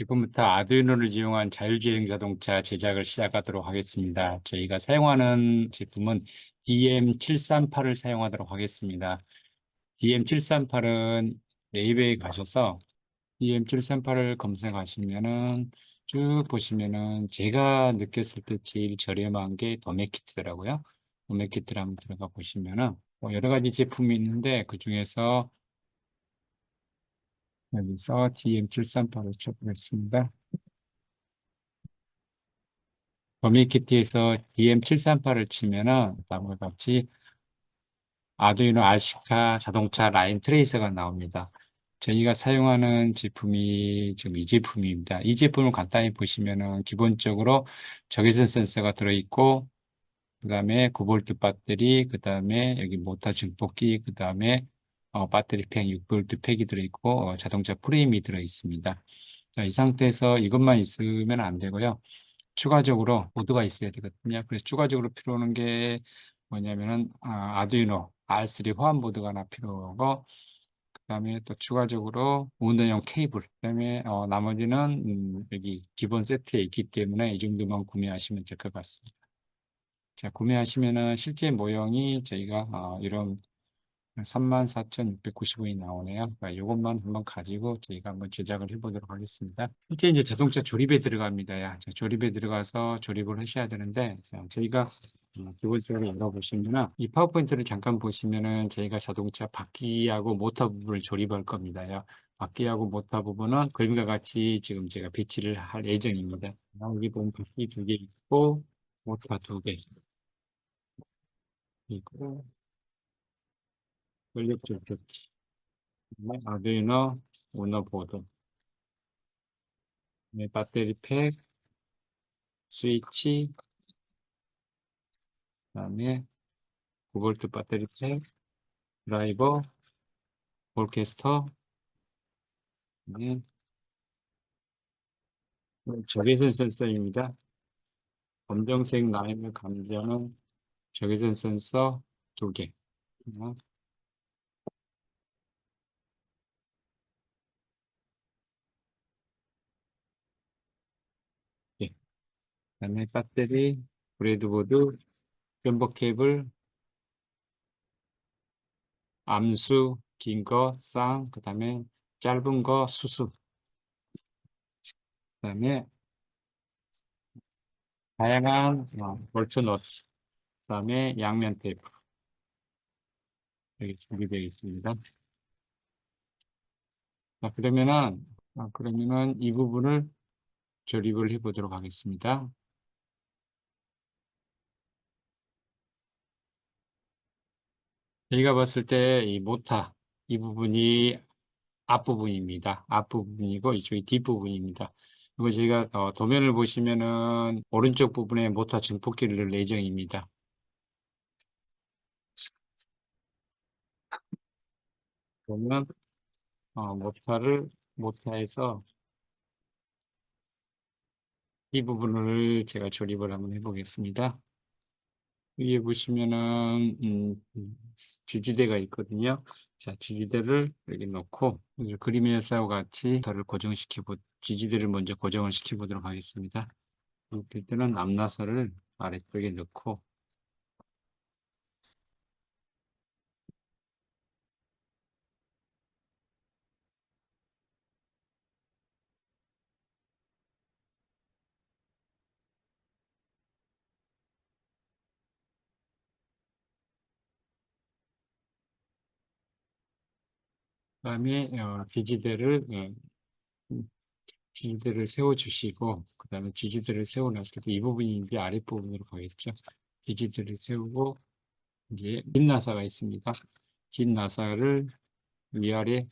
지금부터 아두이노를 이용한 자율주행 자동차 제작을 시작하도록 하겠습니다. 저희가 사용하는 제품은 DM738을 사용하도록 하겠습니다. DM738은 네이버에 가셔서 DM738을 검색하시면은 쭉 보시면은 제가 느꼈을 때 제일 저렴한 게 도메키트더라고요. 도메키트를 한번 들어가 보시면은 뭐 여러 가지 제품이 있는데 그 중에서 여기서 DM738을 쳐보겠습니다. 더미키티에서 DM738을 치면은 다음과 같이 아두이노 RC카 자동차 라인 트레이서가 나옵니다. 저희가 사용하는 제품이 지금 이 제품입니다. 이 제품을 간단히 보시면은 기본적으로 적외선 센서가 들어있고, 그 다음에 9V 배터리, 그 다음에 여기 모터 증폭기, 그 다음에 배터리 팩 6V 팩이 들어있고 자동차 프레임이 들어있습니다. 자, 이 상태에서 이것만 있으면 안 되고요. 추가적으로 보드가 있어야 되거든요. 그래서 추가적으로 필요한 게 뭐냐면은 아두이노 R3 호환 보드가 하나 필요하고, 그다음에 또 추가적으로 운전용 케이블, 그다음에 나머지는 여기 기본 세트에 있기 때문에 이 정도만 구매하시면 될 것 같습니다. 자, 구매하시면은 실제 모형이 저희가 이런 34,690원이 나오네요. 그러니까 이것만 한번 가지고 저희가 한번 제작을 해보도록 하겠습니다. 실제 이제 자동차 조립에 들어갑니다. 자, 조립에 들어가서 조립을 하셔야 되는데, 자, 저희가 기본적으로 열어보시면은 이 파워포인트를 잠깐 보시면은 저희가 자동차 바퀴하고 모터 부분을 조립할 겁니다. 바퀴하고 모터 부분은 그림과 같이 지금 제가 배치를 할 예정입니다. 여기 보면 바퀴 두 개 있고 모터 두 개 있고 전력 조절기, 아두이노 우노 보드, 배터리 팩, 스위치, 그다음에 9V 배터리 팩, 드라이버, 볼캐스터, 적외선 센서입니다. 검정색 라인을 감지하는 적외선 센서 두 개. 예. 그다음에 배터리, 브레드보드, 변버 케이블, 암수, 긴 거, 쌍, 그다음에 짧은 거, 수수, 그다음에 다양한 볼트 너트, 그다음에 양면 테이프 여기 준비되어 있습니다. 자, 그러면은 이 부분을 조립을 해보도록 하겠습니다. 저희가 봤을 때 이 모타 이 부분이 앞부분입니다. 앞부분이고 이쪽이 뒷부분입니다. 그리고 저희가 도면을 보시면은 오른쪽 부분에 모터 증폭기를 넣을 예정입니다. 그러면 모타에서 이 부분을 제가 조립을 한번 해보겠습니다. 위에 보시면은 지지대가 있거든요. 자, 지지대를 여기 넣고 이제 그림에서 같이 모터를 지지대를 먼저 고정을 시켜 보도록 하겠습니다. 이럴 때는 앞나서를 아래쪽에 넣고, 그다음에 지지대를 세워주시고, 그다음에 지지대를 세워놨을 때 이 부분이 이제 아랫부분으로 가겠죠. 지지대를 세우고 이제 뒷나사가 있습니다. 뒷나사를 위아래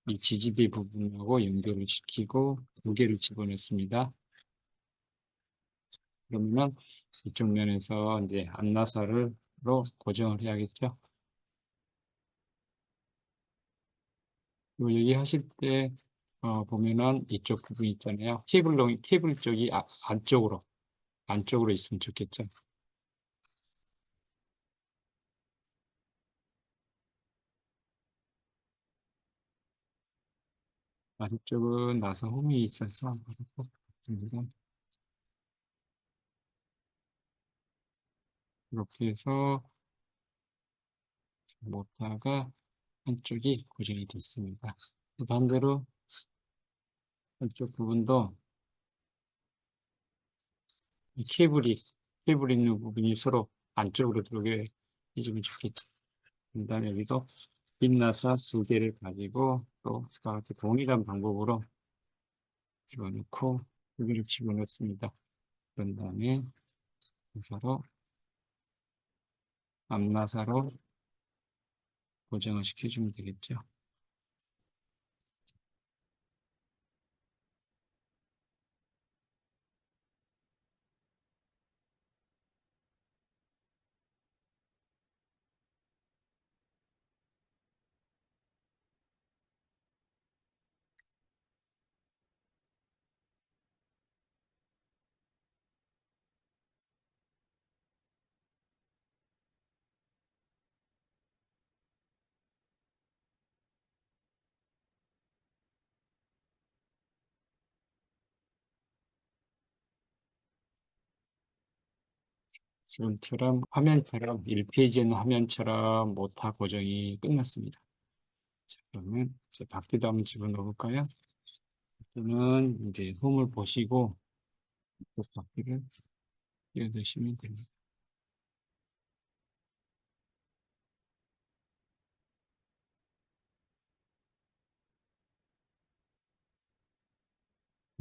이 지지대 부분하고 연결을 시키고 두 개를 집어넣습니다. 그러면 이쪽 면에서 이제 안나사로 고정을 해야겠죠. 그리고 여기 하실 때 보면은 이쪽 부분 있잖아요. 케이블 쪽이 안쪽으로 있으면 좋겠죠. 아래쪽은 나사 홈이 있어서 이렇게 해서 모터가 한쪽이 고정이 됐습니다. 반대로 한쪽 부분도 이 케이블 있는 부분이 서로 안쪽으로 들어오게 해주면 좋겠죠. 그 다음에 여기도 빈나사 두 개를 가지고 또 이렇게 동일한 방법으로 집어넣고 여기를 집어넣습니다. 그런 다음에 나사로 앞나사로 고정을 시켜주면 되겠죠. 지금처럼 화면처럼 1페이지에 있는 화면처럼 모터 고정이 끝났습니다. 자, 그러면 이제 바퀴도 한번 집어넣어 볼까요? 또는 이제 홈을 보시고 또 바퀴를 끼워넣으시면 됩니다.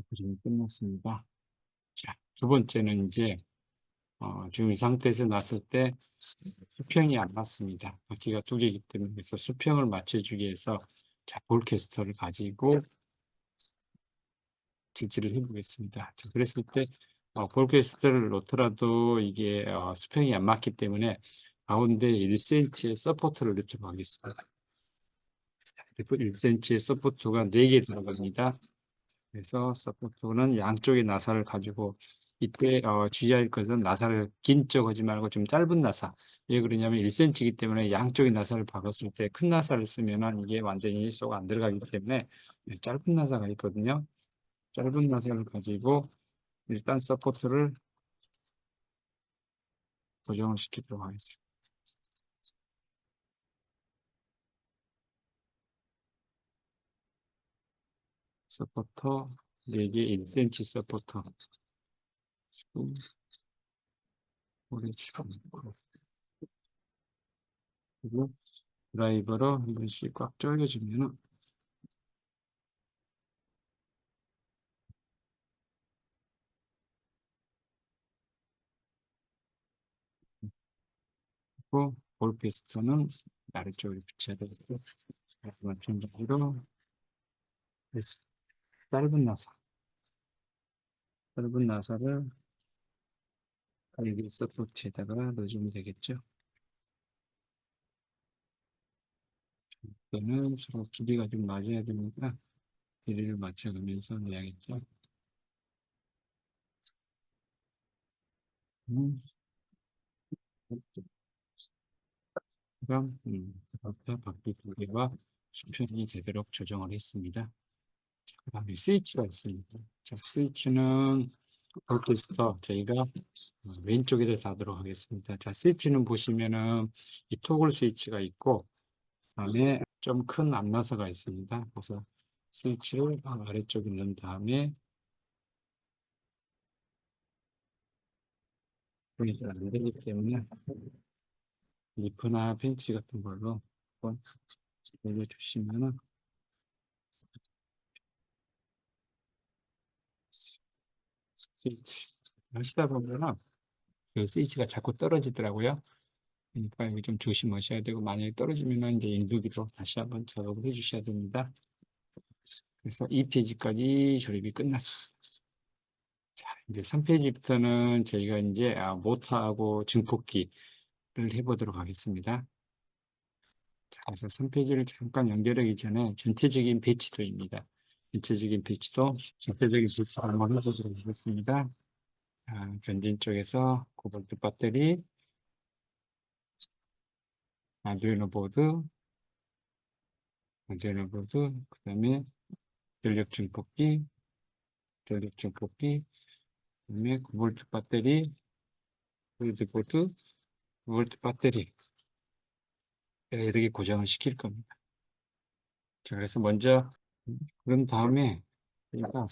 그림이 끝났습니다. 자, 두 번째는 이제 지금 이 상태에서 놨을 때 수평이 안 맞습니다. 바퀴가 두 개이기 때문에 그래서 수평을 맞춰주기 위해서 자, 볼캐스터를 가지고 지지를 해보겠습니다. 자, 그랬을 때 볼캐스터를 놓더라도 이게 수평이 안 맞기 때문에 가운데 1cm의 서포터를 넣도록 하겠습니다. 1cm의 서포터가 4개 들어갑니다. 그래서 서포터는 양쪽의 나사를 가지고 이때 주의할 것은 나사를 긴 쪽 하지 말고 좀 짧은 나사. 왜 그러냐면 1cm이기 때문에 양쪽의 나사를 박았을 때 큰 나사를 쓰면은 이게 완전히 쏙 안 들어가기 때문에 짧은 나사가 있거든요. 짧은 나사를 가지고 일단 서포트를 고정을 시키도록 하겠습니다. 서포터 4개 1cm 서포터 지금 오래 집어넣고 그리고 드라이버로 한 번씩 꽉 조여주면은 볼 피스톤은 아래쪽에 붙여야 되겠고 마찬가지로 짧은 나사 짧은 나사를 여기 서포트에다가 넣어주면 되겠죠. 이거는 서로 길이가 좀 맞아야 되니까 길이를 맞춰가면서 넣어야겠죠. 음, 그럼 앞에 바퀴 두 개와 수평이 되도록 조정을 했습니다. 그 다음에 스위치가 있습니다. 자, 스위치는 볼캐스터 저희가 왼쪽에다 닫도록 하겠습니다. 자, 스위치는 보시면은 이 토글 스위치가 있고 다음에 좀 큰 앞나사가 있습니다. 그래서 스위치를 아래쪽에 넣은 다음에 분이 잘 안 되기 때문에 리프나 펜치 같은 걸로 한번 올려주시면은 스위치 하시다 보면은 그 스위치가 자꾸 떨어지더라고요. 그러니까 이거 좀 조심하셔야 되고 만약에 떨어지면은 이제 인두기로 다시 한번 작업을 해 주셔야 됩니다. 그래서 2페이지까지 조립이 끝났어요. 자, 이제 3페이지부터는 저희가 이제 모터하고 증폭기를 해보도록 하겠습니다. 자, 그래서 3페이지를 잠깐 연결하기 전에 전체적인 배치도입니다. 전체적인 배치도 한번 해보도록 하겠습니다. 변진 쪽에서 코볼트 배터리, 아두이노 보드, 그 다음에 전력 증폭기, 전력 증폭기, 그다음에 9V 배터리, 브레드보드, 9V 배터리. 이렇게 고정을 시킬 겁니다. 자, 그래서 먼저 그런 다음에 그러니까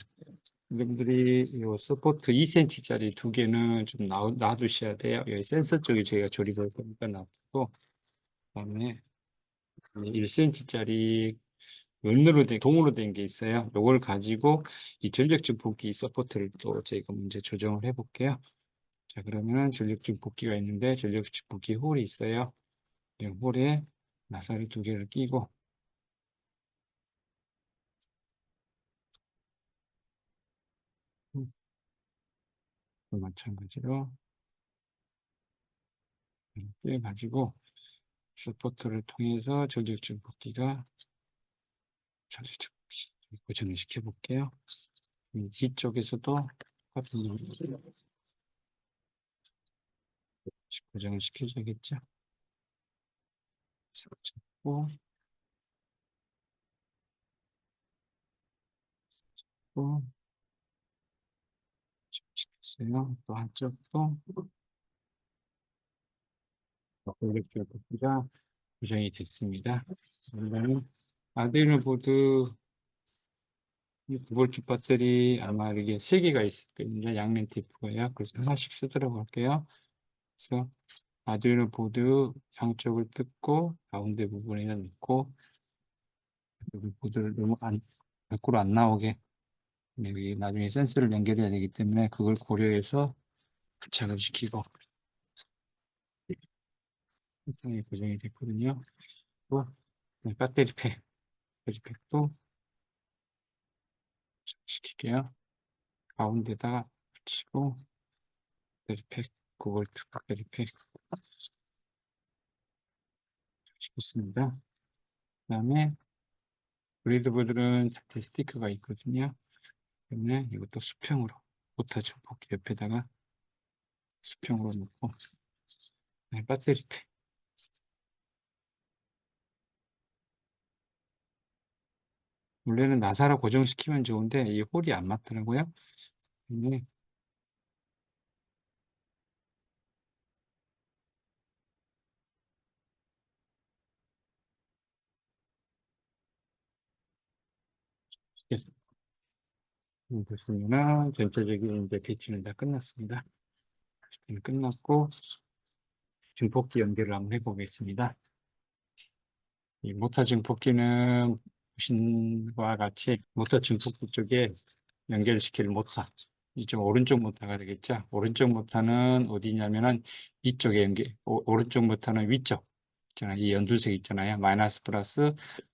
여러분들이 이 서포트 2cm짜리 두 개는 좀 놔두셔야 돼요. 여기 센서 쪽에 저희가 조립할 거니까 놔두고, 그다음에 1cm짜리 은으로 된, 동으로 된 게 있어요. 이걸 가지고 이 전력증 복귀 서포트를 또 저희가 문제 조정을 해볼게요. 자, 그러면은 전력증 복귀가 있는데 전력증 복귀 홀이 있어요. 이 홀에 나사를 두 개를 끼고, 마찬가지로 이렇게 가지고 서포트를 통해서 전력증 복귀가 전력증 복귀 고정을 시켜볼게요. 뒤쪽에서도 똑같은 고정을 시켜줘야겠죠. 잡고 또 시켰어요. 또 한쪽도 전력증 복귀가 고정이 됐습니다. 그러면 아두이노 보드 9V 배터리 아마 이게 3개가 있을 겁니다. 양면 테이프가요. 그래서 하나씩 쓰도록 할게요. 그래서 아두이노 보드 양쪽을 뜯고 가운데 부분에 넣고 여기 보드를 너무 밖으로 안 나오게 여기 나중에 센서를 연결해야 되기 때문에 그걸 고려해서 부착을 시키고 고정이 됐거든요. 또 배터리팩도 시킬게요. 가운데다가 붙이고 배터리팩 9V 배터리팩 시켰습니다. 그 다음에 브레이드보드는 사태 스티커가 있거든요. 때문에 이것도 수평으로 모터 증폭기 옆에다가 수평으로 놓고 배터리팩 원래는 나사로 고정시키면 좋은데 이 홀이 안 맞더라고요. 근데 보시면은 전체적인 이제 배치는 다 끝났습니다. 끝났고 증폭기 연결을 한번 해보겠습니다. 이 모터 증폭기는 보신 바와 같이 모터 증폭기 쪽에 연결시킬 모터 이쪽 오른쪽 모터가 되겠죠. 오른쪽 모터는 어디냐면은 이쪽에 오른쪽 모터는 위쪽 있잖아요. 이 연두색 있잖아요. 마이너스 플러스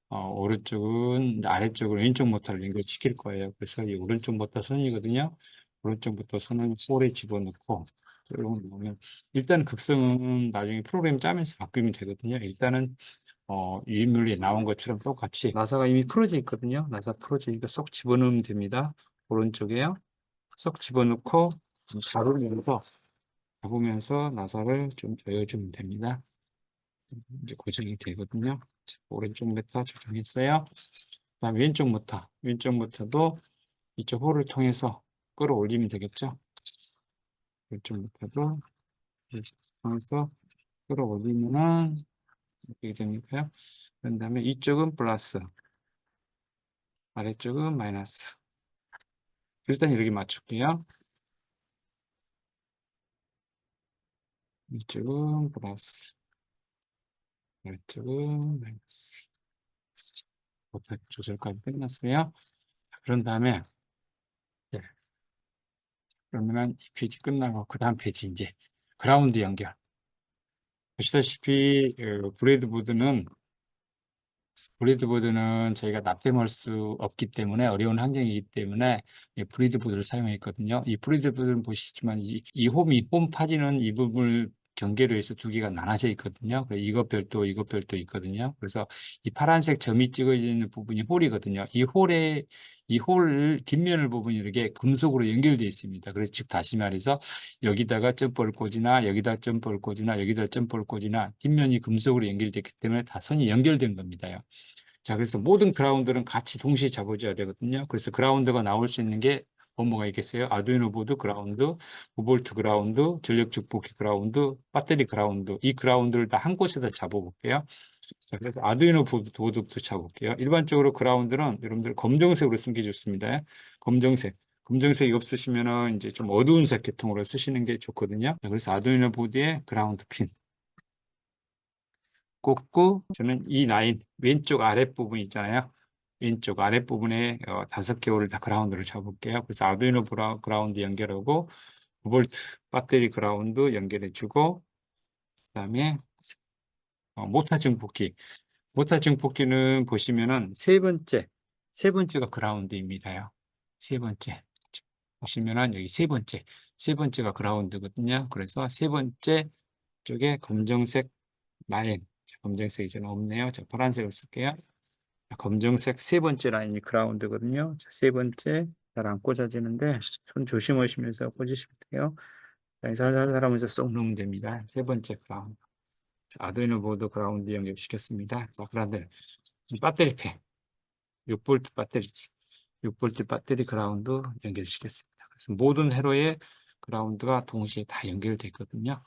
오른쪽은 아래쪽으로 왼쪽 모터를 연결시킬 거예요. 그래서 이 오른쪽 모터 선이거든요. 오른쪽 모터 선을 홀에 집어넣고 이런 거 보면 일단 극성은 나중에 프로그램 짜면서 바꾸면 되거든요. 일단은 유인물에 나온 것처럼 똑같이 나사가 이미 풀어져 있거든요. 나사 풀어져 있으니까 쏙 집어넣으면 됩니다. 오른쪽에요. 쏙 집어넣고 잡으면서 나사를 좀 조여주면 됩니다. 이제 고정이 되거든요. 오른쪽 모터 조정했어요. 그다음 왼쪽 모터도 이쪽 홀을 통해서 끌어올리면 되겠죠. 왼쪽 모터도 이렇게 통해서 끌어올리면은 어떻게 됩니까? 그런 다음에 이쪽은 플러스, 아래쪽은 마이너스. 일단 이렇게 맞출게요. 이쪽은 플러스, 아래쪽은 마이너스. 조절까지 끝났어요. 자, 그런 다음에 예, 그러면은 이 페이지 끝나고 그 다음 페이지 이제 그라운드 연결. 보시다시피 브레드보드는 저희가 납땜할 수 없기 때문에 어려운 환경이기 때문에 브레드보드를 사용했거든요. 이 브레드보드는 보시지만 이 홈 파지는 이 부분을 경계로 해서 두 개가 나눠져 있거든요. 그래서 이것 별도 있거든요. 그래서 이 파란색 점이 찍어져 있는 부분이 홀이거든요. 이 홀 뒷면을 보면 이렇게 금속으로 연결되어 있습니다. 그래서 즉 다시 말해서 여기다가 점퍼를 꽂이나 여기다 점퍼를 꽂이나 여기다 점퍼를 꽂이나 뒷면이 금속으로 연결됐기 때문에 다 선이 연결된 겁니다. 자, 그래서 모든 그라운드는 같이 동시에 잡아줘야 되거든요. 그래서 그라운드가 나올 수 있는 게 뭐가 있겠어요? 아두이노 보드 그라운드, 5V 그라운드, 전력 증폭기 그라운드, 배터리 그라운드. 이 그라운드를 다 한 곳에다 잡아볼게요. 자, 그래서 아두이노 보드부터 잡아볼게요. 일반적으로 그라운드는 여러분들 검정색으로 쓰는 게 좋습니다. 검정색. 검정색이 없으시면은 이제 좀 어두운 색 계통으로 쓰시는 게 좋거든요. 자, 그래서 아두이노 보드에 그라운드 핀 꽂고 저는 이 라인 왼쪽 아랫부분 있잖아요. 왼쪽 아랫부분에 5개월을 다 그라운드를 잡을게요. 그래서 아두이노 그라운드 연결하고 9V 배터리 그라운드 연결해주고 그다음에 모타 증폭기. 모타 증폭기는 보시면은 세 번째가 그라운드입니다요. 세 번째. 보시면은 여기 세 번째가 그라운드거든요. 그래서 세 번째 쪽에 검정색 라인, 검정색 이제는 없네요. 자, 파란색을 쓸게요. 자, 검정색 세 번째 라인이 그라운드거든요. 자, 세 번째 잘 안 꽂아지는데 손 조심하시면서 꽂으시면 돼요. 자, 살살 하면서 쏙 넣으면 됩니다. 세 번째 그라운드. 자, 아두이노 보드 그라운드 연결시켰습니다. 자, 그런데 배터리 팩, 6V 배터리지. 6V 배터리 그라운드 연결시켰습니다. 그래서 모든 회로에 그라운드가 동시에 다 연결됐거든요.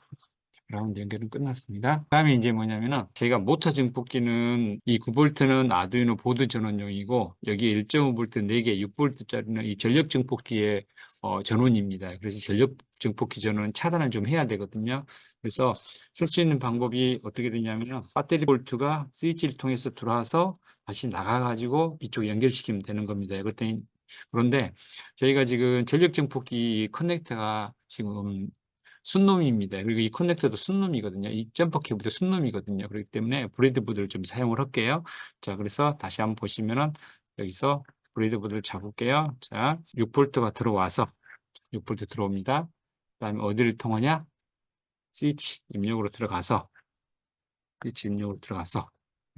그라운드 연결은 끝났습니다. 다음에 이제 뭐냐면은 제가 모터 증폭기는 이 9V는 아두이노 보드 전원용이고 여기 1.5V 4개 6V짜리는 이 전력 증폭기의 전원입니다. 그래서 전력 증폭기 전원 차단을 좀 해야 되거든요. 그래서 쓸 수 있는 방법이 어떻게 되냐면요. 배터리 볼트가 스위치를 통해서 들어와서 다시 나가가지고 이쪽 연결시키면 되는 겁니다. 그런데 저희가 지금 전력 증폭기 커넥터가 지금 순놈입니다. 그리고 이 커넥터도 순놈이거든요. 이 점퍼 케이블도 순놈이거든요. 그렇기 때문에 브레이드보드를 좀 사용을 할게요. 자, 그래서 다시 한번 보시면은 여기서 브레이드보드를 잡을게요. 자, 6V가 들어와서 6V 들어옵니다. 그다음에 어디를 통하냐? 스위치 입력으로 들어가서 스위치 입력으로 들어가서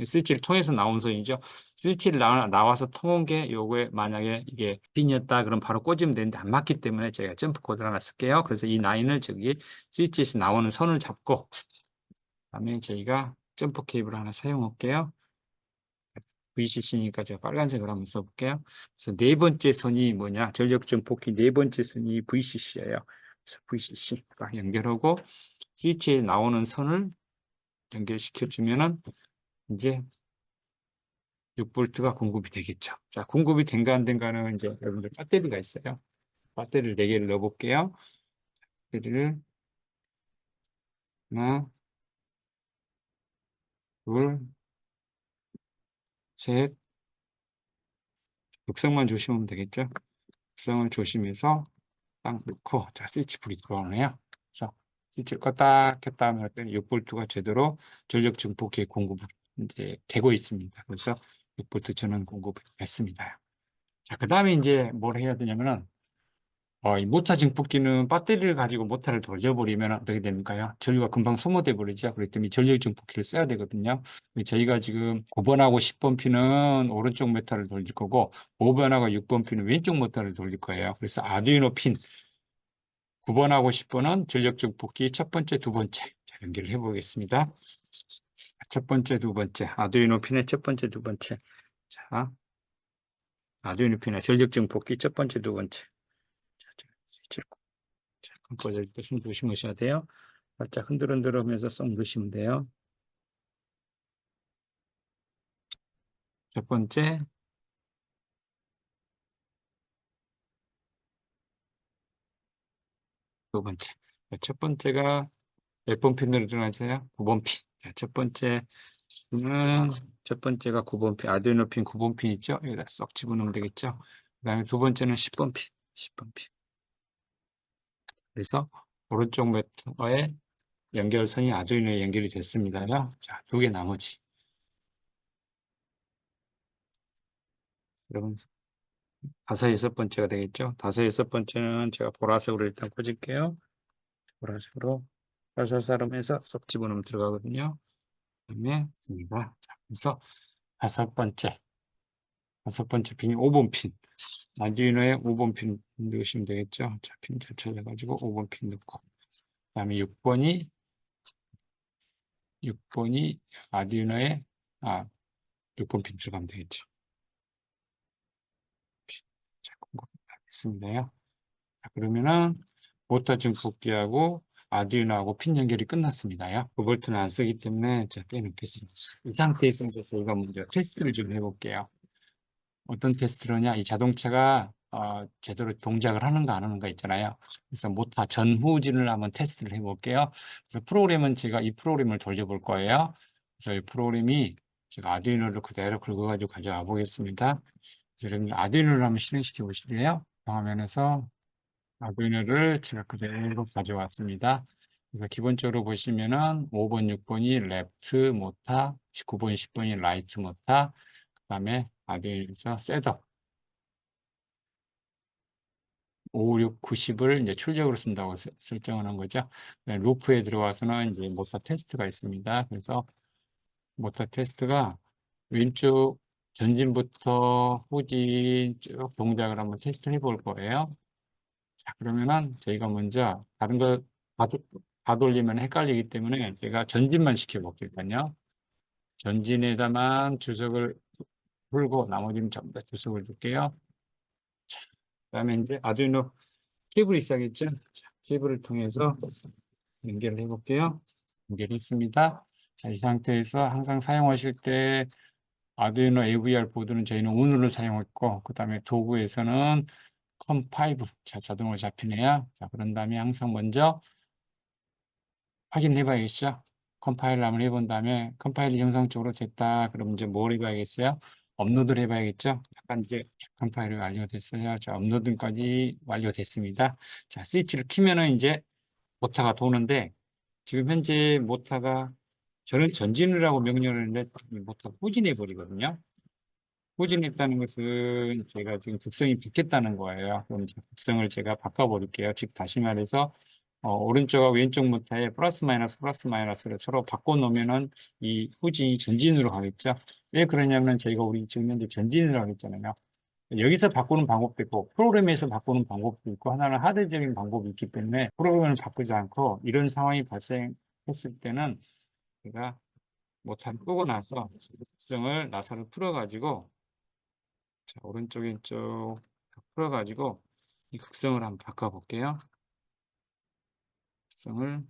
스위치를 통해서 나온 선이죠. 스위치를 나와서 통한 게 요거에 만약에 이게 핀이었다 그럼 바로 꽂으면 되는데 안 맞기 때문에 제가 점프 코드를 하나 쓸게요. 그래서 이 라인을 저기 스위치에서 나오는 선을 잡고 그다음에 저희가 점프 케이블 하나 사용할게요. VCC니까 제가 빨간색으로 한번 써볼게요. 그래서 네 번째 선이 뭐냐? 전력 증폭기 네 번째 선이 VCC예요. 그래서 VCC 딱 연결하고 스위치에 나오는 선을 연결시켜 주면은 이제 6V가 공급이 되겠죠. 자, 공급이 된가 안 된가는 이제 여러분들 배터리가 있어요. 배터리를 4개를 넣어볼게요. 배터리를 하나, 둘, 셋, 극성만 조심하면 되겠죠. 극성을 조심해서 딱 넣고, 자, 스위치 불이 들어오네요. 그래서 스위치를 껐다 켰다 하면 6V가 제대로 전력 증폭기에 공급이 이제 되고 있습니다. 그래서 6V 전원 공급이 됐습니다. 자, 그 다음에 이제 뭘 해야 되냐면은 이 모터 증폭기는 배터리를 가지고 모터를 돌려버리면 어떻게 됩니까요? 전류가 금방 소모돼 버리죠. 그렇기 때문에 전력 증폭기를 써야 되거든요. 저희가 지금 9번하고 10번 핀은 오른쪽 모터를 돌릴 거고 5번하고 6번 핀은 왼쪽 모터를 돌릴 거예요. 그래서 아두이노 핀 9번하고 10번은 전력 증폭기 첫 번째, 두 번째 자, 연결을 해보겠습니다. 첫 번째, 두 번째 아두이노 핀의 첫 번째, 두 번째 자, 아두이노 핀의 전력 증폭기 첫 번째, 두 번째 스위치를 꺼질 때 손 조심하셔야 돼요. 살짝 흔들흔들 하면서 쏙 누르시면 돼요. 첫 번째, 두 번째. 첫 번째가 몇 번 핀으로 들어가세요? 9번 핀. 자, 첫 번째가 9번 핀, 아두이노 핀 9번 핀 있죠? 여기다 쏙 집어넣으면 되겠죠? 그 다음에 두 번째는 10번 핀, 10번 핀. 그래서 오른쪽 모터에 연결선이 아두이노에 연결이 됐습니다. 자, 두 개 나머지. 여러분, 다섯, 여섯 번째가 되겠죠? 다섯, 여섯 번째는 제가 보라색으로 일단 꽂을게요. 보라색으로 살살 하면서 쏙 집어넣으면 들어가거든요. 그다음에 씁니다. 자, 그래서 다섯 번째 핀이 5번 핀. 아두이노에 5번 핀 넣으시면 되겠죠. 자, 핀 잘 찾아가지고 5번 핀 넣고. 그다음에 6번이 아두이노에 6번 핀 들어가면 되겠죠. 자, 공급하겠습니다요. 자, 그러면은 모터 지금 복귀하고 아두이노하고 핀 연결이 끝났습니다요. 그 볼트는 안 쓰기 때문에 자, 빼놓겠습니다. 이 상태에서 저희가 먼저 테스트를 좀 해볼게요. 어떤 테스트로냐? 이 자동차가 제대로 동작을 하는가 안 하는가 있잖아요. 그래서 모터 전후진을 한번 테스트를 해볼게요. 그래서 프로그램은 제가 이 프로그램을 돌려볼 거예요. 그래서 이 프로그램이 제가 아두이노를 그대로 긁어가지고 가져와 보겠습니다. 그래서 여러분 아두이노를 한번 실행시켜 보실래요? 화면에서 아두이노를 제가 그대로 가져왔습니다. 그래서 기본적으로 보시면은 5번, 6번이 레프트 모터, 9번, 10번이 라이트 모터, 그 다음에 아두이노에서 셋업 5, 6, 90을 이제 출력으로 쓴다고 설정을 한 거죠. 루프에 들어와서는 이제 모터 테스트가 있습니다. 그래서 모터 테스트가 왼쪽 전진부터 후진 쭉 동작을 한번 테스트 해볼 거예요. 자, 그러면은 저희가 먼저 다른 거 다, 다 돌리면 헷갈리기 때문에 제가 전진만 시켜볼게요. 전진에다만 주석을 풀고 나머지는 전부 다 주석을 줄게요. 자, 그다음에 이제 아두이노 케이블이 있어야겠죠? 자, 케이블을 통해서 연결을 해볼게요. 연결이 있습니다. 자, 이 상태에서 항상 사용하실 때 아두이노 AVR 보드는 저희는 운으로 사용했고, 그 다음에 도구에서는 컴5, 자, 자동으로 잡히네요. 자, 그런 다음에 항상 먼저 확인해 봐야겠죠? 컴파일을 한번 해본 다음에 컴파일이 정상적으로 됐다. 그럼 이제 뭘 해봐야겠어요? 업로드를 해봐야겠죠? 약간 이제 컴파일이 완료됐어요. 자, 업로드까지 완료됐습니다. 자, 스위치를 키면은 이제 모터가 도는데 지금 현재 모터가 저는 전진을 하고 명령을 했는데 모터가 후진해 버리거든요. 후진했다는 것은 제가 지금 극성이 바뀌었다는 거예요. 그럼 이제 극성을 제가 바꿔버릴게요. 즉 다시 말해서 오른쪽과 왼쪽 모터에 플러스 마이너스를 서로 바꿔놓으면은 이 후진이 전진으로 가겠죠. 왜 그러냐면 저희가 우리 지금 현재 전진을 하겠잖아요. 여기서 바꾸는 방법도 있고 프로그램에서 바꾸는 방법도 있고 하나는 하드적인 방법이 있기 때문에 프로그램을 바꾸지 않고 이런 상황이 발생했을 때는 제가 모터를 끄고 나서 특성을 나사를 풀어가지고 자, 오른쪽 왼쪽 풀어가지고 이 극성을 한번 바꿔볼게요. 극성을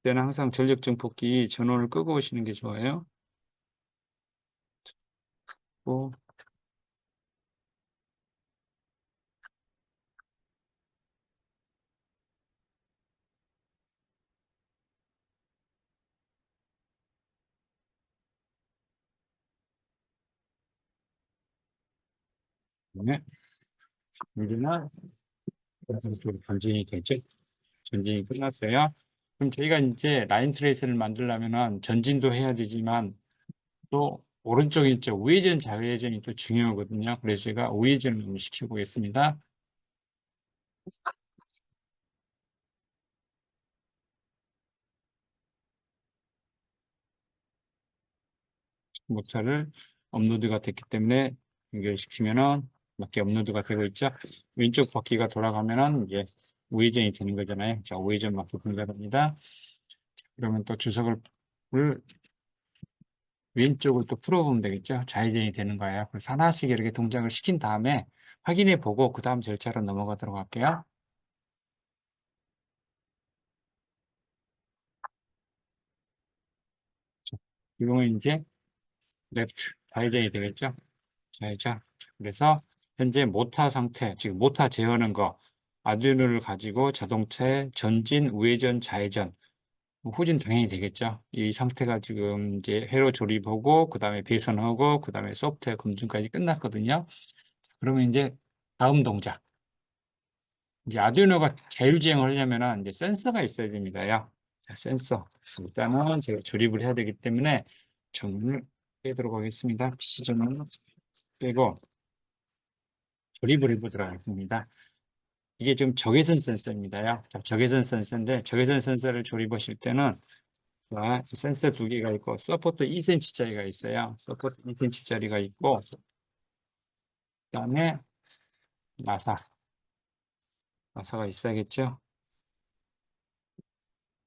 때는 항상 전력 증폭기 전원을 끄고 오시는 게 좋아요. 또 네, 여기는 전진이 되죠. 전진이 끝났어요. 그럼 저희가 이제 라인 트레이스를 만들려면은 전진도 해야 되지만 또 오른쪽 이쪽 우회전 좌회전이 또 중요하거든요. 그래서 제가 우회전을 한번 시켜보겠습니다. 모터를 업로드가 됐기 때문에 연결시키면은 맞게 업로드가 되고 있죠. 왼쪽 바퀴가 돌아가면은 이제 우회전이 되는 거잖아요. 자, 우회전 맞게 분갈합니다. 그러면 또 주석을 왼쪽을 또 풀어보면 되겠죠. 좌회전이 되는 거예요. 그래서 하나씩 이렇게 동작을 시킨 다음에 확인해 보고 그 다음 절차로 넘어가도록 할게요. 이거는 이제 레프트 좌회전이 되겠죠. 좌회전. 그래서 현재 모터 상태, 지금 모터 제어하는 거 아두이노를 가지고 자동차의 전진, 우회전, 좌회전, 후진 당연히 되겠죠. 이 상태가 지금 이제 회로 조립하고 그다음에 배선하고 그다음에 소프트웨어 검증까지 끝났거든요. 그러면 이제 다음 동작. 이제 아두이노가 자율주행을 하려면은 이제 센서가 있어야 됩니다요. 자, 센서. 일단은 제가 조립을 해야 되기 때문에 전원을 빼도록 하겠습니다. PC 전원을 빼고 조립을 해보도록 하겠습니다. 이게 지금 적외선 센서입니다요. 자, 적외선 센서인데 적외선 센서를 조립하실 때는 자, 센서 두 개가 있고 서포트 2cm짜리가 있어요. 서포트 2cm짜리가 있고 그다음에 나사 나사가 있어야겠죠?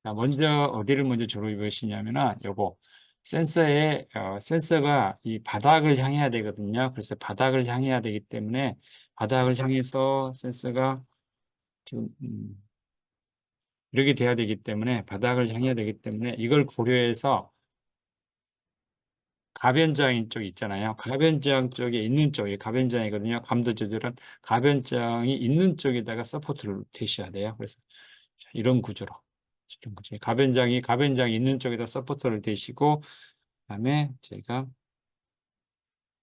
자, 먼저 어디를 먼저 주로 보시냐면은 요거 센서가 이 바닥을 향해야 되거든요. 그래서 바닥을 향해야 되기 때문에 바닥을 향해서 센서가 지금 이렇게 돼야 되기 때문에 바닥을 향해야 되기 때문에 이걸 고려해서 가변장인 쪽 있잖아요. 가변장 쪽에 있는 쪽이 가변장이거든요. 감도 조절은 가변장이 있는 쪽에다가 서포트를 대셔야 돼요. 그래서 자, 이런 구조로 가변장이 있는 쪽에다 서포트를 대시고 그다음에 제가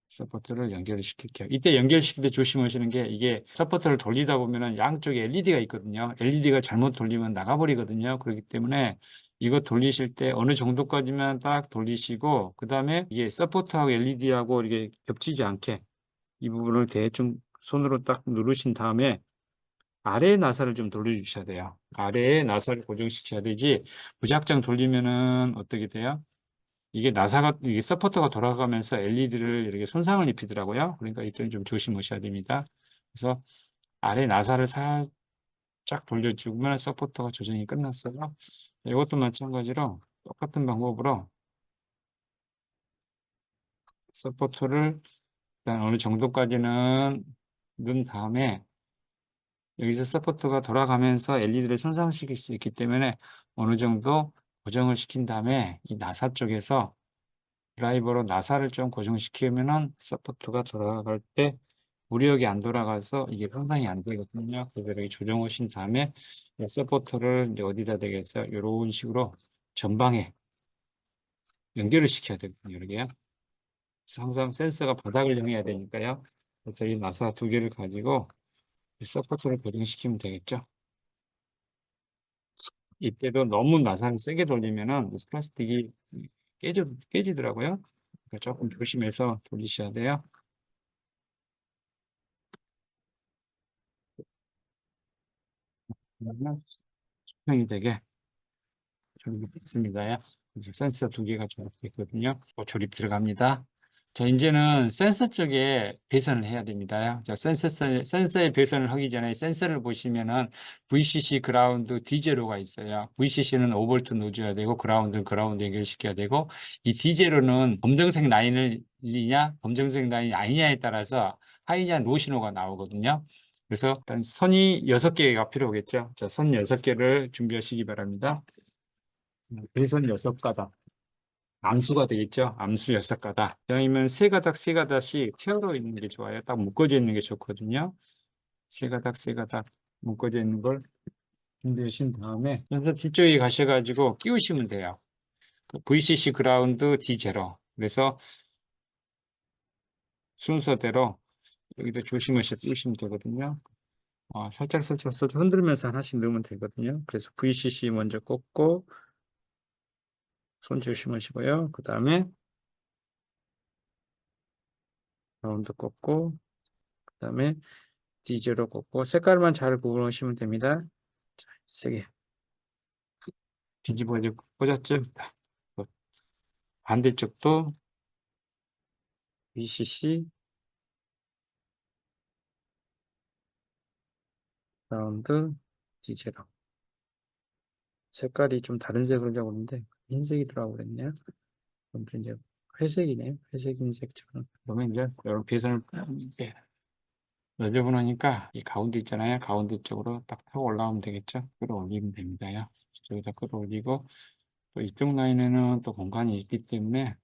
서포트를 연결을 시킬게요. 이때 연결시킬 때 조심하시는 게 이게 서포트를 돌리다 보면은 양쪽에 LED가 있거든요. LED가 잘못 돌리면 나가버리거든요. 그렇기 때문에 이거 돌리실 때 어느 정도까지만 딱 돌리시고 그다음에 이게 서포트하고 LED하고 이게 겹치지 않게 이 부분을 대충 손으로 딱 누르신 다음에 아래에 나사를 좀 돌려주셔야 돼요. 아래에 나사를 고정시켜야 되지 무작정 돌리면은 어떻게 돼요? 이게 서포터가 돌아가면서 LED를 이렇게 손상을 입히더라고요. 그러니까 이때는 좀 조심하셔야 됩니다. 그래서 아래 나사를 살짝 돌려주면 서포터가 조정이 끝났어요. 이것도 마찬가지로 똑같은 방법으로 서포터를 일단 어느 정도까지는 넣은 다음에 여기서 서포터가 돌아가면서 LED를 손상시킬 수 있기 때문에 어느 정도 고정을 시킨 다음에 이 나사 쪽에서 드라이버로 나사를 좀 고정시키면은 서포트가 돌아갈 때 무력이 안 돌아가서 이게 평상이 안 되거든요. 그래서 이렇게 조정하신 다음에 이 서포터를 이제 어디다 대겠어요? 이런 식으로 전방에 연결을 시켜야 되거든요. 이렇게요. 그래서 항상 센서가 바닥을 향해야 되니까요. 그래서 이 나사 두 개를 가지고 이 서포터를 고정시키면 되겠죠. 이때도 너무 나사를 세게 돌리면은 이 플라스틱이 깨지더라고요. 그러니까 조금 조심해서 돌리셔야 돼요. 그러면 수평이 되게 조립했습니다. 그래서 센서 두 개가 조립됐거든요. 조립 들어갑니다. 자, 이제는 센서 쪽에 배선을 해야 됩니다. 자, 센서의 배선을 하기 전에 센서를 보시면은 VCC 그라운드 D0가 있어요. VCC는 5V 넣어줘야 되고, 그라운드는 그라운드 연결시켜야 되고, 이 D0는 검정색 라인이냐, 검정색 라인이 아니냐에 따라서 하이냐, 로우 신호가 나오거든요. 그래서 일단 선이 6개가 필요하겠죠. 자, 선 6개를 준비하시기 바랍니다. 배선 6가닥. 암수가 되겠죠? 암수 6가닥. 아니면 세 가닥, 세 가닥씩 페어로 있는 게 좋아요. 딱 묶어져 있는 게 좋거든요. 세 가닥, 세 가닥 묶어져 있는 걸 준비하신 다음에 그래서 뒤쪽에 가셔가지고 끼우시면 돼요. VCC 그라운드 D0. 그래서 순서대로 여기다 조심해서 끼우시면 되거든요. 살짝 흔들면서 하나씩 넣으면 되거든요. 그래서 VCC 먼저 꽂고 손 조심하시고요. 그 다음에 라운드 꽂고 그 다음에 D제로 꽂고 색깔만 잘 구분하시면 됩니다. 자, 세게 뒤집어 꽂았죠? 반대쪽도 VCC 라운드 D제로 색깔이 좀 다른 색으로 잡았는데 흰색이더라고 그랬네요. 아무튼 이제 회색이네요. 회색 흰색처럼. 그러면 이제 이렇게 계산을 이제 여쭤보니까 이 가운데 있잖아요. 가운데 쪽으로 딱 타고 올라오면 되겠죠. 끌어올리면 됩니다요. 저기다 끌어올리고 또 이쪽 라인에는 또 공간이 있기 때문에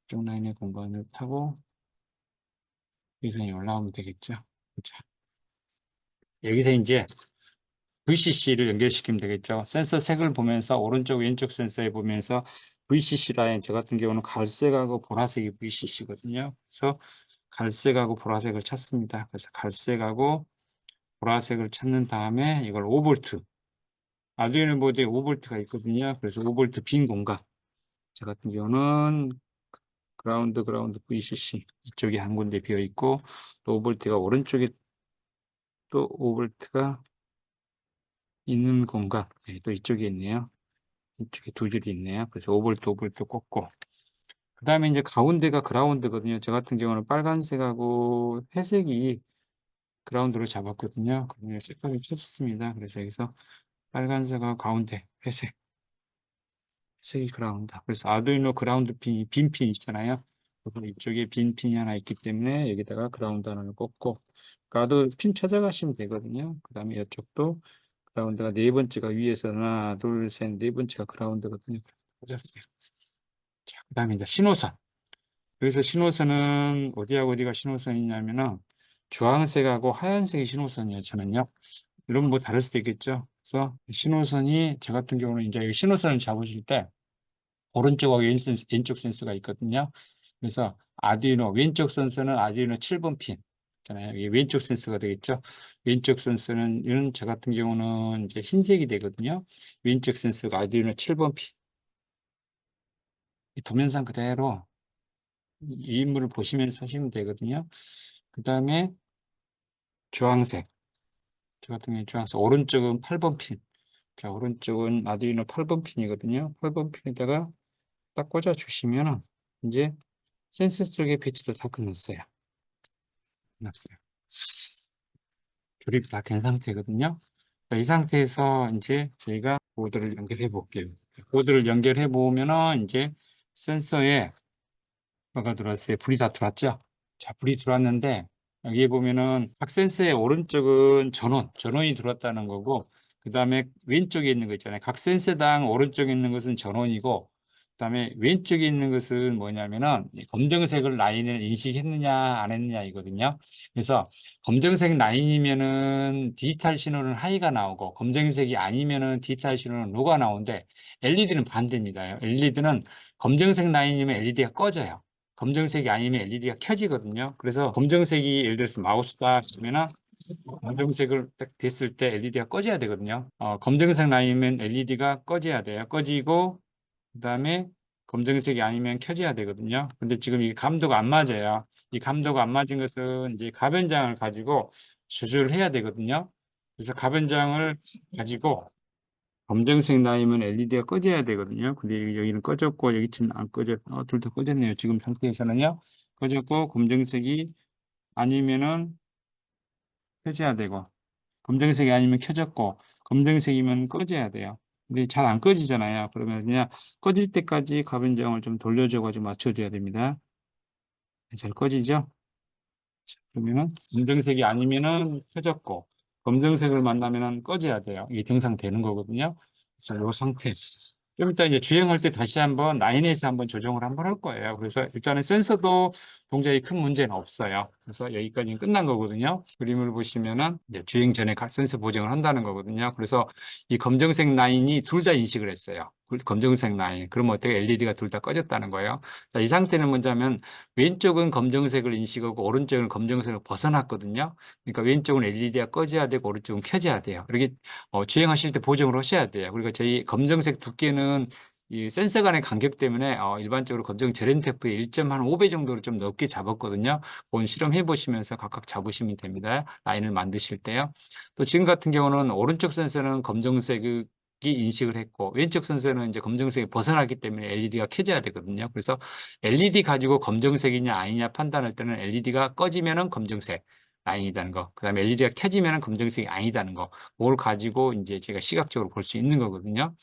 이쪽 라인의 공간을 타고 여기서 올라오면 되겠죠. 자, 여기서 이제 VCC를 연결시키면 되겠죠. 센서 색을 보면서 오른쪽 왼쪽 센서에 보면서 VCC 라인 저 같은 경우는 갈색하고 보라색이 VCC거든요. 그래서 갈색하고 보라색을 찾습니다. 그래서 갈색하고 보라색을 찾는 다음에 이걸 5V 아두이노 보드에 5V가 있거든요. 그래서 5V 빈 공간 저 같은 경우는 그라운드 VCC 이쪽에 한 군데 비어 있고 또 5V가 오른쪽에 또 5V가 있는 공간 또 이쪽에 있네요. 이쪽에 두 줄이 있네요. 그래서 5V 꽂고 그 다음에 이제 가운데가 그라운드거든요. 저 같은 경우는 빨간색하고 회색이 그라운드로 잡았거든요. 그러면 색깔이 쳤습니다. 그래서 여기서 빨간색하고 가운데 회색이 그라운드. 그래서 아두이노 그라운드 핀이 빈 핀 있잖아요. 그래서 이쪽에 빈 핀이 하나 있기 때문에 여기다가 그라운드 하나를 꽂고 가도 핀 찾아가시면 되거든요. 그 다음에 이쪽도 그라운드가 네 번째가 위에서 하나, 둘, 셋, 네 번째가 그라운드거든요. 꽂았어요. 자, 그 다음에 이제 신호선. 그래서 신호선은 어디하고 어디가 신호선이냐면은 주황색하고 하얀색이 신호선이에요. 저는요. 이런 뭐 다를 수도 있겠죠. 그래서 신호선이 저 같은 경우는 이제 이 신호선을 잡으실 때 오른쪽하고 왼쪽 센서가 있거든요. 그래서 아두이노 왼쪽 센서는 아두이노 7번 핀 있잖아요. 이게 왼쪽 센서가 되겠죠. 왼쪽 센서는 이런 저 같은 경우는 이제 흰색이 되거든요. 왼쪽 센서가 아두이노 7번 핀. 이 도면상 그대로 이 인물을 보시면서 하시면 되거든요. 그 다음에 주황색. 저 같은 경우 주황색. 오른쪽은 8번 핀. 자, 오른쪽은 아두이노 8번 핀이거든요. 8번 핀에다가 딱 꽂아 주시면 이제 센서 쪽의 배치도 다 끝났어요. 끝났어요. 조립 다 된 상태거든요. 자, 이 상태에서 이제 저희가 보드를 연결해 볼게요. 보드를 연결해 보면은 이제 센서에 뭐가 들어왔어요? 불이 다 들어왔죠? 자, 불이 들어왔는데 여기 보면은 각 센서의 오른쪽은 전원이 들어왔다는 거고 그 다음에 왼쪽에 있는 거 있잖아요. 각 센서당 오른쪽에 있는 것은 전원이고 그 다음에 왼쪽에 있는 것은 뭐냐면은 이 검정색을 라인을 인식했느냐 안 했느냐 이거든요. 그래서 검정색 라인이면은 디지털 신호는 하이가 나오고 검정색이 아니면은 디지털 신호는 로가 나오는데 LED는 반대입니다. LED는 검정색 라인이면 LED가 꺼져요. 검정색이 아니면 LED가 켜지거든요. 그래서 검정색이 예를 들어서 마우스다 그러면은 검정색을 딱 됐을 때 LED가 꺼져야 되거든요. 검정색 라인이면 LED가 꺼져야 돼요. 꺼지고 그다음에 검정색이 아니면 켜져야 되거든요. 근데 지금 이 감도가 안 맞아요. 이 감도가 안 맞은 것은 이제 가변장을 가지고 조절을 해야 되거든요. 그래서 가변장을 가지고 검정색 라인은 LED가 꺼져야 되거든요. 근데 여기는 꺼졌고 여기는 안 꺼져. 둘 다 꺼졌네요. 지금 상태에서는요. 꺼졌고 검정색이 아니면은 켜져야 되고 검정색이 아니면 켜졌고 검정색이면 꺼져야 돼요. 근데 잘 안 꺼지잖아요. 그러면 그냥 꺼질 때까지 가변정을 좀 돌려줘가지고 맞춰줘야 됩니다. 잘 꺼지죠? 그러면은 검정색이 아니면은 켜졌고 검정색을 만나면은 꺼져야 돼요. 이게 정상되는 거거든요. 그래서 이 상태. 좀 이따 이제 주행할 때 다시 한번 라인에서 한번 조정을 한번 할 거예요. 그래서 일단은 센서도 동작이 큰 문제는 없어요. 그래서 여기까지는 끝난 거거든요. 그림을 보시면은 이제 주행 전에 센서 보정을 한다는 거거든요. 그래서 이 검정색 라인이 둘 다 인식을 했어요. 검정색 라인. 그러면 어떻게 LED가 둘 다 꺼졌다는 거예요. 자, 이 상태는 뭐냐면 왼쪽은 검정색을 인식하고 오른쪽은 검정색을 벗어났거든요. 그러니까 왼쪽은 LED가 꺼져야 되고 오른쪽은 켜져야 돼요. 이렇게 주행하실 때 보정을 하셔야 돼요. 그리고 저희 검정색 두께는 이 센서 간의 간격 때문에 일반적으로 검정 제렌테프의 1.5배 정도로 좀 넓게 잡았거든요. 그건 실험해 보시면서 각각 잡으시면 됩니다. 라인을 만드실 때요. 또 지금 같은 경우는 오른쪽 센서는 검정색이 인식을 했고 왼쪽 센서는 이제 검정색이 벗어나기 때문에 LED가 켜져야 되거든요. 그래서 LED 가지고 검정색이냐 아니냐 판단할 때는 LED가 꺼지면은 검정색 라인이라는 거, 그다음에 LED가 켜지면은 검정색이 아니다는 거, 그걸 가지고 이제 제가 시각적으로 볼 수 있는 거거든요.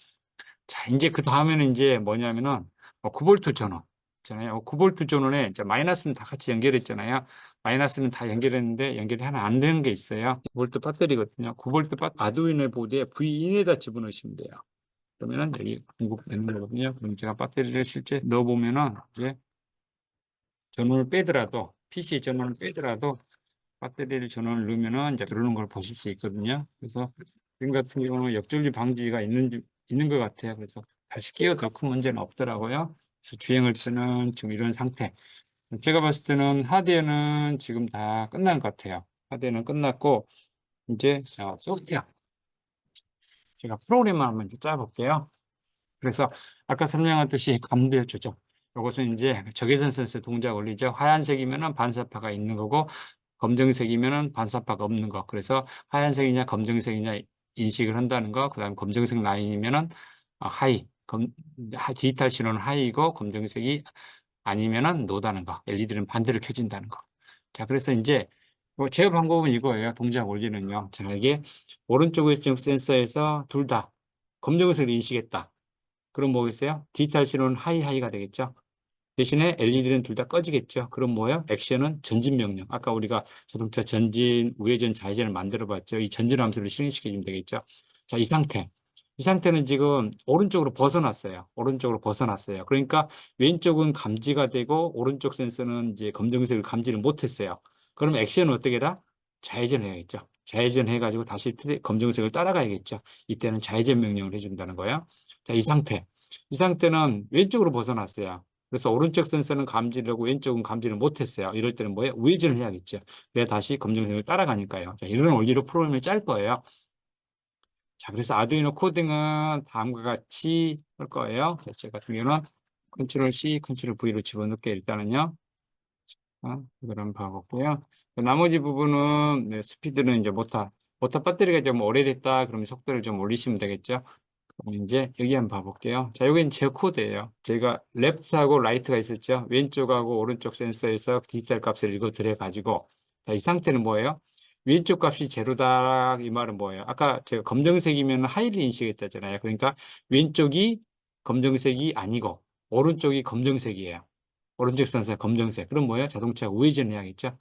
자, 이제 그 다음에는 이제 뭐냐면은 9볼트 전원 있잖아요. 9볼트 전원에 이제 마이너스는 다 같이 연결했잖아요. 마이너스는 다 연결했는데 연결이 하나 안 되는 게 있어요. 9볼트 배터리거든요. 9볼트 아두이노 보드에 V-in에다 집어넣으시면 돼요. 그러면은 여기 공급되는 거거든요. 그럼 제가 배터리를 실제 넣어보면은 이제 전원을 빼더라도 PC 전원을 빼더라도 배터리를 전원을 넣으면은 이제 그러는 걸 보실 수 있거든요. 그래서 지금 같은 경우는 역전류 방지가 있는 것 같아요. 그래서 다시 끼워도 큰 문제는 없더라고요. 그래서 주행할 때는 지금 이런 상태. 제가 봤을 때는 하드웨어는 지금 다 끝난 것 같아요. 하드웨어는 끝났고 이제 소프트웨어 제가 프로그램을 한번 이제 짜볼게요. 그래서 아까 설명했듯이 감도율 조정. 이것은 이제 적외선 센서 동작 원리죠. 하얀색이면은 반사파가 있는 거고 검정색이면은 반사파가 없는 거. 그래서 하얀색이냐 검정색이냐 인식을 한다는 거. 그다음 검정색 라인이면은 하이, 디지털 신호는 하이고 검정색이 아니면은 노다는 거. LED는 반대로 켜진다는 거. 자, 그래서 이제 제 방법은 이거예요. 동작 올리는요. 자, 이게 오른쪽에 지금 센서에서 둘 다 검정색을 인식했다. 그럼 뭐겠어요? 디지털 신호는 하이하이가 되겠죠. 대신에 LED는 둘 다 꺼지겠죠. 그럼 뭐예요? 액션은 전진 명령. 아까 우리가 자동차 전진, 우회전, 좌회전을 만들어 봤죠. 이 전진 함수를 실행시켜주면 되겠죠. 자, 이 상태. 이 상태는 지금 오른쪽으로 벗어났어요. 오른쪽으로 벗어났어요. 그러니까 왼쪽은 감지가 되고 오른쪽 센서는 이제 검정색을 감지를 못했어요. 그럼 액션은 어떻게 해라? 좌회전 해야겠죠. 좌회전 해가지고 다시 검정색을 따라가야겠죠. 이때는 좌회전 명령을 해준다는 거예요. 자, 이 상태. 이 상태는 왼쪽으로 벗어났어요. 그래서 오른쪽 센서는 감지를 하고 왼쪽은 감지를 못했어요. 이럴 때는 뭐예요? 우회전을 해야겠죠. 그래야 다시 검정색을 따라가니까요. 자, 이런 원리로 프로그램을 짤 거예요. 자, 그래서 아두이노 코딩은 다음과 같이 할 거예요. 그래서 제 같은 경우는 컨트롤 C, 컨트롤 V로 집어넣게 일단은요. 이걸 한번 봐볼게요. 나머지 부분은 네, 스피드는 이제 모터 배터리가 좀 오래됐다. 그러면 속도를 좀 올리시면 되겠죠. 그럼 이제 여기 한번 봐볼게요. 자, 여기는 제 코드예요. 제가 레프트하고 라이트가 있었죠. 왼쪽하고 오른쪽 센서에서 디지털 값을 읽어 들여 가지고 자, 이 상태는 뭐예요? 왼쪽 값이 제로다. 이 말은 뭐예요? 아까 제가 검정색이면 하이를 인식했다잖아요. 그러니까 왼쪽이 검정색이 아니고 오른쪽이 검정색이에요. 오른쪽 센서 검정색. 그럼 뭐예요? 자동차 우회전 해야겠죠?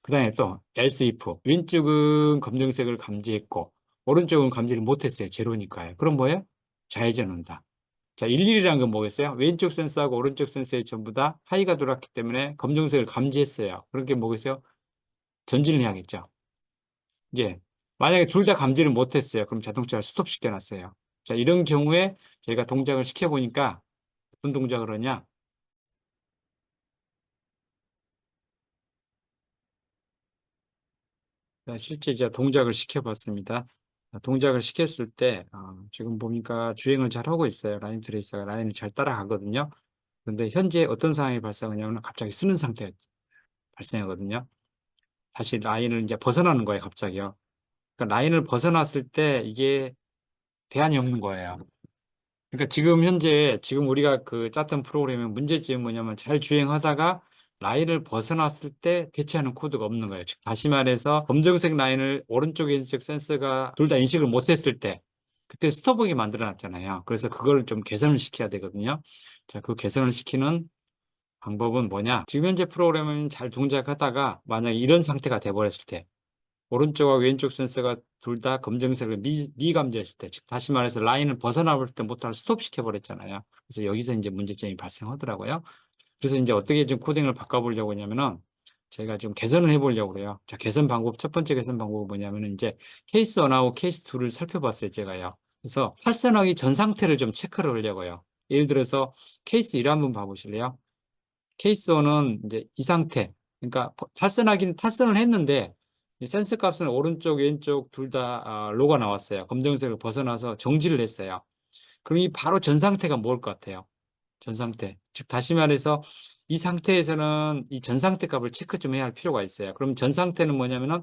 그 다음에 또 else if 왼쪽은 검정색을 감지했고 오른쪽은 감지를 못했어요. 제로니까요. 그럼 뭐예요? 좌회전 한다. 자, 일일이라는 건 뭐겠어요? 왼쪽 센서하고 오른쪽 센서에 전부 다 하이가 들어왔기 때문에 검정색을 감지했어요. 그렇게 뭐겠어요? 전진을 해야겠죠. 이제 만약에 둘 다 감지를 못했어요. 그럼 자동차를 스톱 시켜놨어요. 자, 이런 경우에 저희가 동작을 시켜보니까 어떤 동작을 하냐? 실제 이제 동작을 시켜봤습니다. 동작을 시켰을 때 지금 보니까 주행을 잘 하고 있어요. 라인 트레이서가 라인을 잘 따라가거든요. 그런데 현재 어떤 상황이 발생하냐면 갑자기 쓰는 상태가 발생하거든요. 다시 라인을 이제 벗어나는 거예요, 갑자기요. 그러니까 라인을 벗어났을 때 이게 대안이 없는 거예요. 그러니까 지금 현재 지금 우리가 그 짰던 프로그램의 문제점은 뭐냐면 잘 주행하다가 라인을 벗어났을 때 대체하는 코드가 없는 거예요. 즉 다시 말해서 검정색 라인을 오른쪽에 있는 센서가 둘 다 인식을 못했을 때 그때 스톱하게 만들어 놨잖아요. 그래서 그걸 좀 개선을 시켜야 되거든요. 자, 그 개선을 시키는 방법은 뭐냐? 지금 현재 프로그램은 잘 동작하다가 만약 이런 상태가 돼버렸을 때 오른쪽과 왼쪽 센서가 둘 다 검정색을 미감지했을 때, 즉 다시 말해서 라인을 벗어나볼 때 모터를 스톱시켜 버렸잖아요. 그래서 여기서 이제 문제점이 발생하더라고요. 그래서 이제 어떻게 좀 코딩을 바꿔보려고 하냐면은 제가 지금 개선을 해보려고 그래요. 자, 개선 방법, 첫 번째 개선 방법은 뭐냐면은 이제 케이스 1하고 케이스 2를 살펴봤어요, 제가요. 그래서 탈선하기 전 상태를 좀 체크를 하려고요. 예를 들어서 케이스 1 한번 봐보실래요? 케이스 1은 이제 이 상태. 그러니까 탈선을 했는데 이 센서 값은 오른쪽, 왼쪽 둘 다 로가 나왔어요. 검정색을 벗어나서 정지를 했어요. 그럼 이 바로 전 상태가 뭘 것 같아요? 전 상태. 즉 다시 말해서 이 상태에서는 이 전 상태 값을 체크 좀 해야 할 필요가 있어요. 그럼 전 상태는 뭐냐면은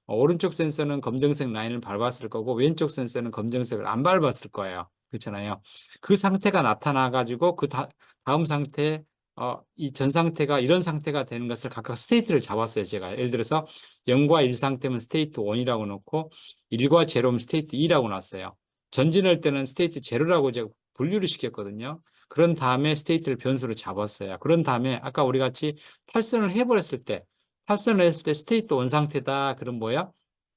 오른쪽 센서는 검정색 라인을 밟았을 거고 왼쪽 센서는 검정색을 안 밟았을 거예요. 그렇잖아요. 그 상태가 나타나 가지고 그 다음 상태 이 전 상태가 이런 상태가 되는 것을 각각 스테이트를 잡았어요. 제가 예를 들어서 0과 1 상태면 스테이트 1이라고 놓고 1과 0면 스테이트 2라고 놨어요. 전진할 때는 스테이트 0라고 제가 분류를 시켰거든요. 그런 다음에 스테이트를 변수로 잡았어요. 그런 다음에 아까 우리 같이 탈선을 해버렸을 때 탈선을 했을 때 스테이트 온 상태다. 그럼 뭐야?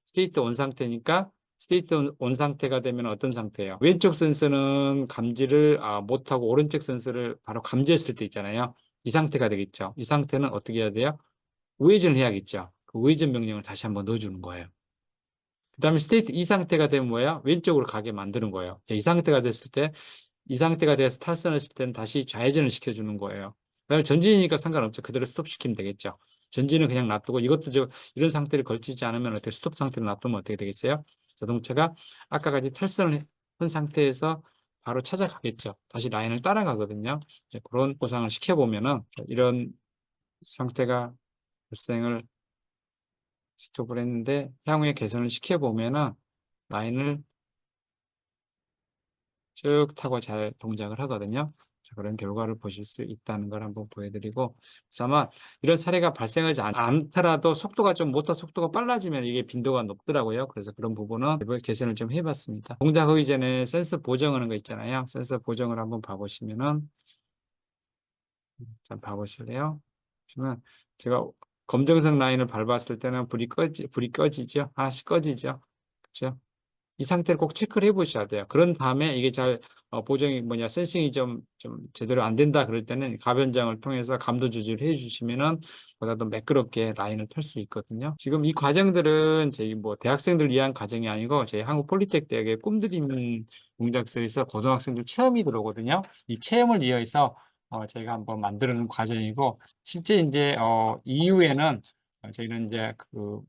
스테이트 온 상태니까 스테이트 온 상태가 되면 어떤 상태예요? 왼쪽 센서는 감지를 못하고 오른쪽 센서를 바로 감지했을 때 있잖아요. 이 상태가 되겠죠. 이 상태는 어떻게 해야 돼요? 우회전을 해야겠죠. 그 우회전 명령을 다시 한번 넣어주는 거예요. 그 다음에 스테이트 이 상태가 되면 뭐야? 왼쪽으로 가게 만드는 거예요. 이 상태가 됐을 때 이 상태가 돼서 탈선했을 때는 다시 좌회전을 시켜주는 거예요. 그다음에 전진이니까 상관없죠. 그대로 스톱시키면 되겠죠. 전진은 그냥 놔두고 이것도 이런 상태를 걸치지 않으면 어떻게 스톱 상태를 놔두면 어떻게 되겠어요? 자동차가 아까까지 탈선을 한 상태에서 바로 찾아가겠죠. 다시 라인을 따라가거든요. 이제 그런 보상을 시켜보면은 이런 상태가 발생을 스톱을 했는데 향후에 개선을 시켜보면은 라인을 쭉 타고 잘 동작을 하거든요. 자, 그런 결과를 보실 수 있다는 걸 한번 보여드리고, 그래서 아마 이런 사례가 발생하지 않더라도 속도가 좀 모터 속도가 빨라지면 이게 빈도가 높더라고요. 그래서 그런 부분은 이번 개선을 좀 해봤습니다. 동작하기 전에 센서 보정하는 거 있잖아요. 센서 보정을 한번 봐보시면은, 자, 봐보실래요? 보시면 제가 검정색 라인을 밟았을 때는 불이 꺼지죠? 하나씩 꺼지죠? 그렇죠? 이 상태를 꼭 체크를 해보셔야 돼요. 그런 다음에 이게 잘 보정이 센싱이 좀 제대로 안 된다 그럴 때는 가변장을 통해서 감도 조절을 해주시면은 보다 더 매끄럽게 라인을 펼 수 있거든요. 지금 이 과정들은 저희 뭐 대학생들 위한 과정이 아니고 저희 한국 폴리텍 대학의 꿈드리는 공작소에서 고등학생들 체험이 들어오거든요. 이 체험을 위해서 저희가 한번 만들어 놓은 과정이고 실제 이제 이후에는 저희는 이제 그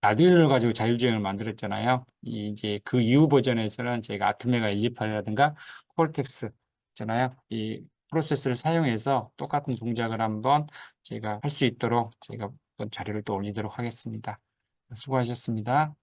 아두이노를 가지고 자율주행을 만들었잖아요. 이제 그 이후 버전에서는 저희가 아트메가 128이라든가 콜텍스 있잖아요. 이 프로세스를 사용해서 똑같은 동작을 한번 제가 할 수 있도록 제가 자료를 또 올리도록 하겠습니다. 수고하셨습니다.